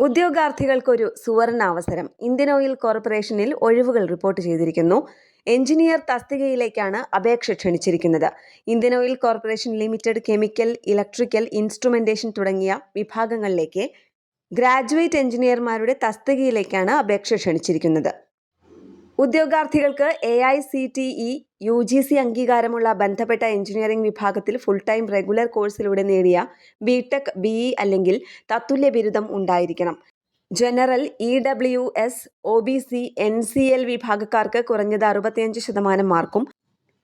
ഉദ്യോഗാർത്ഥികൾക്കൊരു സുവർണ അവസരം. Indian oil കോർപ്പറേഷനിൽ ഒഴിവുകൾ റിപ്പോർട്ട് ചെയ്തിരിക്കുന്നു. എഞ്ചിനീയർ തസ്തികയിലേക്കാണ് അപേക്ഷ ക്ഷണിച്ചിരിക്കുന്നത്. Indian Oil Corporation Limited chemical, electrical, instrumentation തുടങ്ങിയ വിഭാഗങ്ങളിലേക്ക് ഗ്രാജുവേറ്റ് എഞ്ചിനീയർമാരുടെ തസ്തികയിലേക്കാണ് അപേക്ഷ ക്ഷണിച്ചിരിക്കുന്നത്. ഉദ്യോഗാർത്ഥികൾക്ക് AICTE UGC അംഗീകാരമുള്ള ബന്ധപ്പെട്ട എഞ്ചിനീയറിംഗ് വിഭാഗത്തിൽ ഫുൾ ടൈം റെഗുലർ കോഴ്സിലൂടെ നേടിയ BTech, BE അല്ലെങ്കിൽ തത്തുല്യ ബിരുദം ഉണ്ടായിരിക്കണം. ജനറൽ, EWS, OBC, NCL വിഭാഗക്കാർക്ക് കുറഞ്ഞത് 65% മാർക്കും,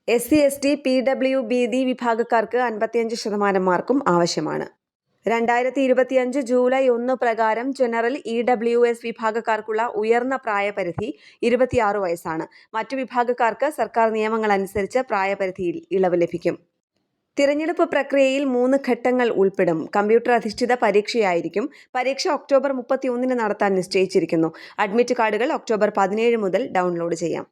SC, ST, PWBD വിഭാഗക്കാർക്ക് 55% മാർക്കും ആവശ്യമാണ്. 2025 ജൂലൈ 1 പ്രകാരം ജനറൽ, EWS വിഭാഗക്കാർക്കുള്ള ഉയർന്ന പ്രായപരിധി 26 വയസ്സാണ്. മറ്റു വിഭാഗക്കാർക്ക് സർക്കാർ നിയമങ്ങൾ അനുസരിച്ച് പ്രായപരിധിയിൽ ഇളവ് ലഭിക്കും. തിരഞ്ഞെടുപ്പ് പ്രക്രിയയിൽ 3 ഘട്ടങ്ങൾ ഉൾപ്പെടും. കമ്പ്യൂട്ടർ അധിഷ്ഠിത പരീക്ഷയായിരിക്കും. പരീക്ഷ ഒക്ടോബർ 31 നടത്താൻ നിശ്ചയിച്ചിരിക്കുന്നു. അഡ്മിറ്റ് കാർഡുകൾ ഒക്ടോബർ 17 മുതൽ ഡൗൺലോഡ് ചെയ്യാം.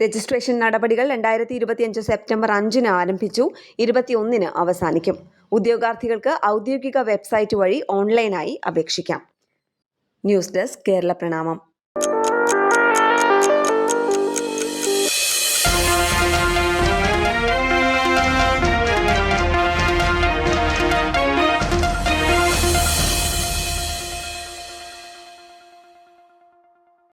രജിസ്ട്രേഷൻ നടപടികൾ 2025 സെപ്റ്റംബർ 5 ആരംഭിച്ചു. 21 അവസാനിക്കും. ഉദ്യോഗാർത്ഥികൾക്ക് ഔദ്യോഗിക വെബ്സൈറ്റ് വഴി ഓൺലൈനായി അപേക്ഷിക്കാം. ന്യൂസ് ഡെസ്ക്, കേരള പ്രണാമം.